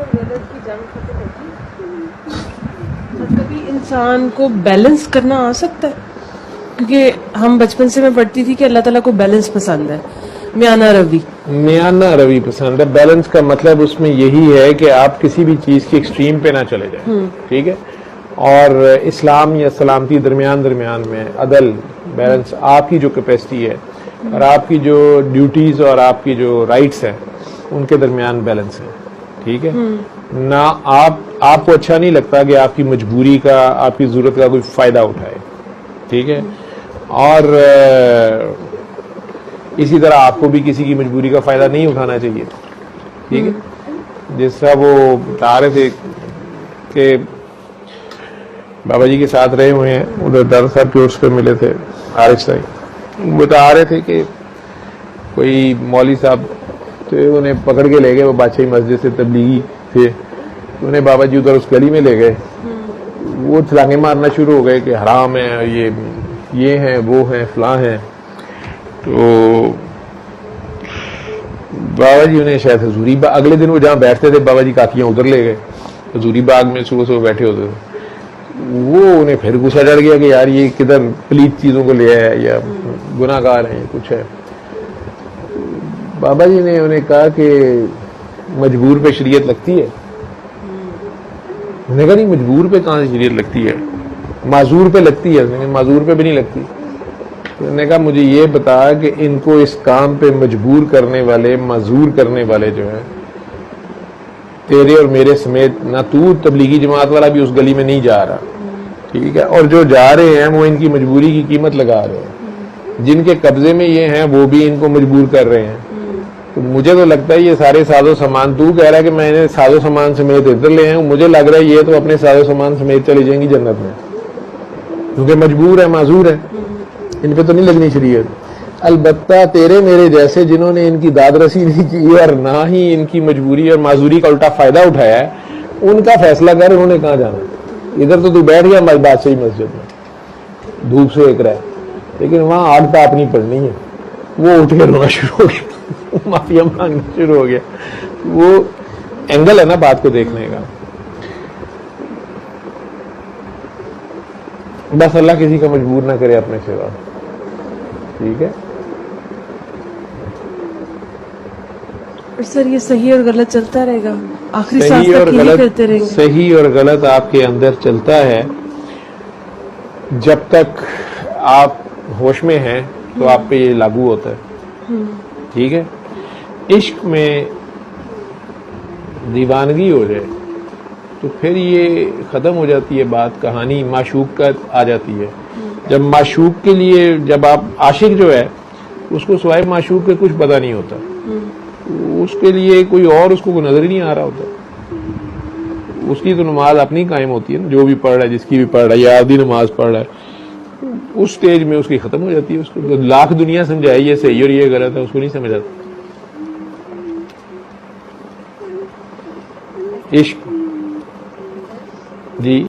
غلط کی جنگ ختم ہوگی؟ کبھی انسان کو بیلنس کرنا آ سکتا ہے؟ کیونکہ ہم بچپن سے میں پڑھتی تھی کہ اللہ تعالیٰ کو بیلنس پسند ہے، میانہ روی. میانہ روی پسند ہے. بیلنس کا مطلب اس میں یہی ہے کہ آپ کسی بھی چیز کی ایکسٹریم پہ نہ چلے جائیں. ٹھیک ہے. اور اسلام یا سلامتی درمیان میں عدل بیلنس آپ کی جو کیپیسٹی ہے اور آپ کی جو ڈیوٹیز اور آپ کی جو رائٹس ہیں ان کے درمیان بیلنس ہے. ٹھیک ہے. نہ آپ کو اچھا نہیں لگتا کہ آپ کی مجبوری کا آپ کی ضرورت کا کوئی فائدہ اٹھائے. ٹھیک ہے. اور اسی طرح آپ کو بھی کسی کی مجبوری کا فائدہ نہیں اٹھانا چاہیے. ٹھیک ہے. جس طرح وہ بتا رہے تھے کہ بابا جی کے ساتھ رہے ہوئے ہیں ادھر دار صاحب کے اس پہ ملے تھے عارف صاحب، بتا رہے تھے کہ کوئی مولوی صاحب تو انہیں پکڑ کے لے گئے، وہ بادشاہی مسجد سے تبلیغی تھے، انہیں بابا جی ادھر اس گلی میں لے گئے، وہ چھلانگے مارنا شروع ہو گئے کہ حرام ہے، یہ ہیں وہ ہیں فلاں ہیں. تو بابا جی انہیں شاید حضوری باغ، اگلے دن وہ جہاں بیٹھتے تھے بابا جی کاکیاں ادھر لے گئے، حضوری باغ میں صبح بیٹھے ہوتے تھے. وہ انہیں پھر غصہ چڑھ گیا کہ یار یہ کدھر پلیت چیزوں کو لے آیا یا گناہ گار ہیں کچھ ہے. بابا جی نے انہیں کہا کہ مجبور پہ شریعت لگتی ہے. انہوں نے کہا نہیں، مجبور پہ کہاں سے شریعت لگتی ہے، معذور پہ لگتی ہے. معذور پہ بھی نہیں لگتی. انہوں نے کہا مجھے یہ بتا کہ ان کو اس کام پہ مجبور کرنے والے، معذور کرنے والے جو ہیں تیرے اور میرے سمیت، نہ تو تبلیغی جماعت والا بھی اس گلی میں نہیں جا رہا. ٹھیک ہے. اور جو جا رہے ہیں وہ ان کی مجبوری کی قیمت لگا رہے ہیں. جن کے قبضے میں یہ ہیں وہ بھی ان کو مجبور کر رہے ہیں. تو مجھے تو لگتا ہے یہ سارے ساز و سامان، تو کہہ رہا ہے کہ میں نے ساز و سامان سمیت ادھر لے آؤں، مجھے لگ رہا ہے یہ تو اپنے ساز و سامان سمیت چلی جائیں گی جنت میں، کیونکہ مجبور ہے، معذور ہے، ان پہ تو نہیں لگنی شریعت. البتہ تیرے میرے جیسے جنہوں نے ان کی داد رسی نہیں کی اور نہ ہی ان کی مجبوری اور معذوری کا الٹا فائدہ اٹھایا ہے، ان کا فیصلہ کر انہوں نے کہاں جانا. ادھر تو بیٹھ گیا بادشاہی مسجد میں دھوپ سے ایک رہے، لیکن وہاں آگ تاپ نہیں پڑنی ہے. وہ اٹھ کے رونا شروع ہو گیا، معافیا مانگنا شروع ہو گیا. وہ اینگل ہے نا بات کو دیکھنے کا. بس اللہ کسی کا مجبور نہ کرے اپنے سوا. ٹھیک ہے. اور سر یہ صحیح اور غلط چلتا رہے گا آخری سانس تک یہی کرتے رہیں گے؟ صحیح اور غلط آپ کے اندر چلتا ہے جب تک آپ ہوش میں ہیں تو آپ پہ یہ لاگو ہوتا ہے. ٹھیک ہے. عشق میں دیوانگی ہو جائے تو پھر یہ ختم ہو جاتی ہے بات، کہانی معشوق کا آ جاتی ہے. جب معشوق کے لیے، جب آپ عاشق جو ہے اس کو سوائے معشوق کے کچھ پتہ نہیں ہوتا، اس کے لیے کوئی اور اس کو کوئی نظر ہی نہیں آ رہا ہوتا. اس کی تو نماز اپنی قائم ہوتی ہے نا، جو بھی پڑھ رہا ہے، جس کی بھی پڑھ رہا ہے یا آدھی نماز پڑھ رہا ہے، اس سٹیج میں اس کی ختم ہو جاتی ہے. اس کو لاکھ دنیا سمجھائے یہ صحیح اور یہ غلط ہے، اس کو نہیں سمجھ آتا. عشق جی